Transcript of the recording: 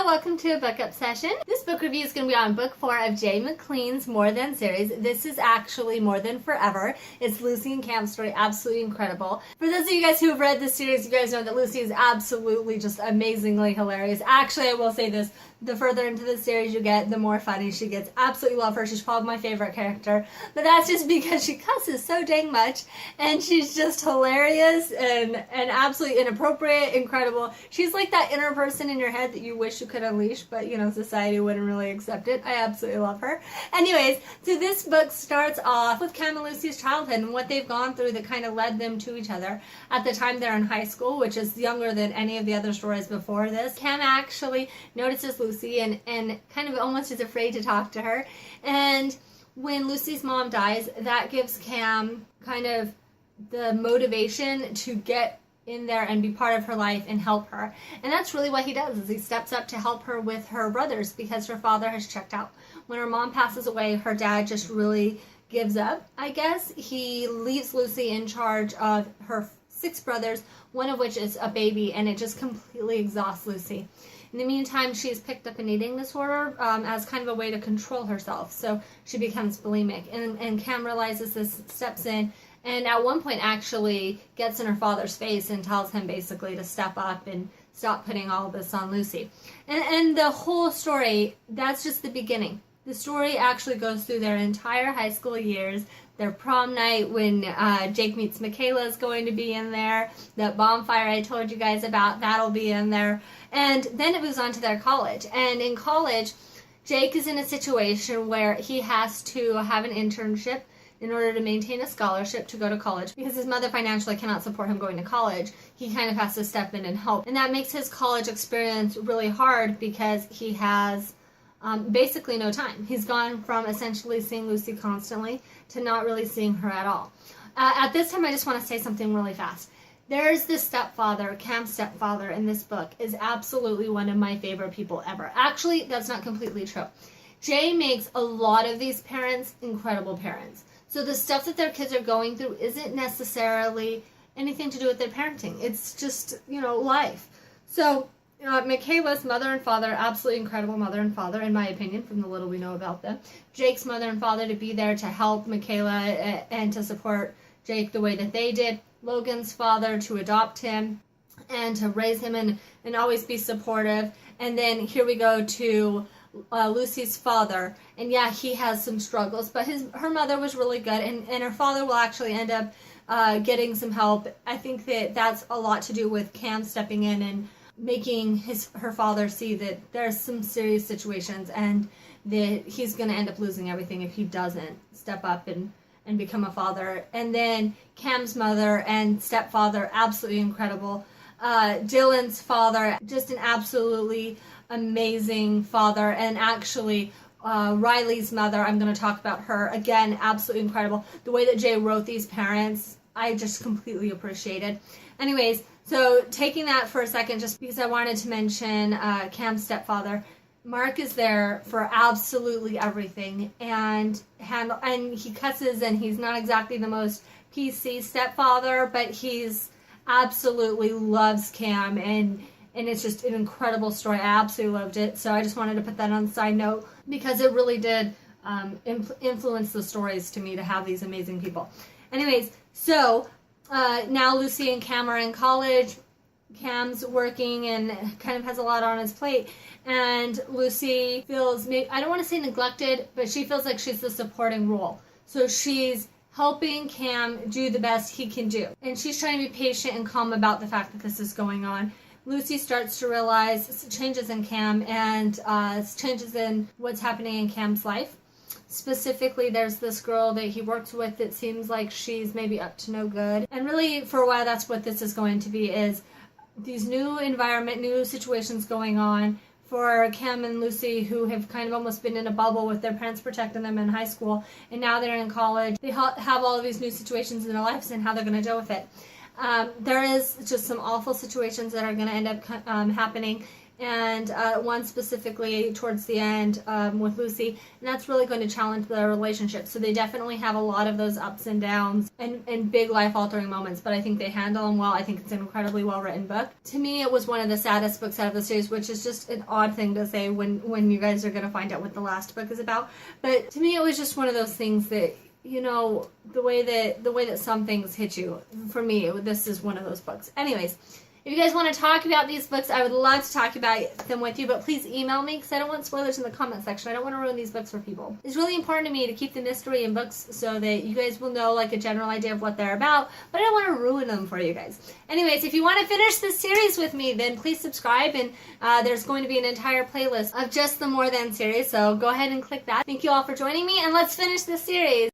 welcome to a book up session. This book review is going to be on book 4 of Jay Mclean's More Than series. This is actually More Than Forever. It's Lucy and Cam's story, absolutely incredible. For those of you guys who have read this series, you guys know that Lucy is absolutely just amazingly hilarious. Actually, I will say this, the further into the series you get, the more funny she gets. Absolutely love her. She's probably my favorite character. But that's just because she cusses so dang much, and she's just hilarious and absolutely inappropriate, incredible. She's like that inner person in your head that you wish you could unleash, but you know, society wouldn't really accept it. I absolutely love her. Anyways, so this book starts off with Cam and Lucy's childhood and what they've gone through that kind of led them to each other at the time they're in high school, which is younger than any of the other stories before this. Cam actually notices Lucy and kind of almost is afraid to talk to her. And when Lucy's mom dies, that gives Cam kind of the motivation to get in there and be part of her life and help her. And that's really what he does, is he steps up to help her with her brothers because her father has checked out. When her mom passes away, her dad just really gives up, I guess. He leaves Lucy in charge of her 6 brothers, one of which is a baby, and it just completely exhausts Lucy. In the meantime, she's picked up an eating disorder as kind of a way to control herself. So she becomes bulimic. And Cam realizes this, steps in, and at one point actually gets in her father's face and tells him basically to step up and stop putting all this on Lucy. And the whole story, that's just the beginning. The story actually goes through their entire high school years. Their prom night when Jake meets Michaela is going to be in there. That bonfire I told you guys about, that'll be in there. And then it moves on to their college. And in college, Jake is in a situation where he has to have an internship in order to maintain a scholarship to go to college. Because his mother financially cannot support him going to college, he kind of has to step in and help. And that makes his college experience really hard because he has basically no time. He's gone from essentially seeing Lucy constantly to not really seeing her at all. At this time, I just want to say something really fast. There's this stepfather, Cam's stepfather in this book is absolutely one of my favorite people ever. Actually, that's not completely true. Jay makes a lot of these parents incredible parents. So the stuff that their kids are going through isn't necessarily anything to do with their parenting. It's just, you know, life. So Michaela's mother and father, absolutely incredible mother and father, in my opinion, from the little we know about them. Jake's mother and father to be there to help Michaela and to support Jake the way that they did. Logan's father to adopt him and to raise him and always be supportive. And then here we go to Lucy's father. And yeah, he has some struggles, but her mother was really good, and her father will actually end up getting some help. I think that that's a lot to do with Cam stepping in and making her father see that there's some serious situations and that he's going to end up losing everything if he doesn't step up and become a father. And then Cam's mother and stepfather, absolutely incredible. Dylan's father, just an absolutely amazing father. And actually, Riley's mother, I'm going to talk about her. Again, absolutely incredible. The way that Jay wrote these parents, I just completely appreciated. Anyways, so taking that for a second, just because I wanted to mention Cam's stepfather, Mark is there for absolutely everything, and he cusses, and he's not exactly the most PC stepfather, but he's absolutely loves Cam, and it's just an incredible story. I absolutely loved it, so I just wanted to put that on the side note because it really did influence the stories to me to have these amazing people. Anyways, so now Lucy and Cam are in college. Cam's working and kind of has a lot on his plate, and Lucy feels, I don't want to say neglected, but she feels like she's the supporting role. So she's helping Cam do the best he can do, and she's trying to be patient and calm about the fact that this is going on. Lucy starts to realize changes in Cam and changes in what's happening in Cam's life. Specifically, there's this girl that he works with that seems like she's maybe up to no good. And really, for a while, that's what this is going to be, is these new environment, new situations going on for Cam and Lucy, who have kind of almost been in a bubble with their parents protecting them in high school, and now they're in college. They have all of these new situations in their lives and how they're going to deal with it. There is just some awful situations that are going to end up happening. and one specifically towards the end with Lucy, and that's really going to challenge their relationship. So they definitely have a lot of those ups and downs and big life-altering moments, but I think they handle them well. I think it's an incredibly well-written book. To me, it was one of the saddest books out of the series, which is just an odd thing to say when you guys are going to find out what the last book is about. But to me, it was just one of those things that, you know, the way that some things hit you. For me, this is one of those books. Anyways, if you guys want to talk about these books, I would love to talk about them with you, but please email me because I don't want spoilers in the comment section. I don't want to ruin these books for people. It's really important to me to keep the mystery in books so that you guys will know like a general idea of what they're about, but I don't want to ruin them for you guys. Anyways, if you want to finish this series with me, then please subscribe, and there's going to be an entire playlist of just the More Than series, so go ahead and click that. Thank you all for joining me, and let's finish this series.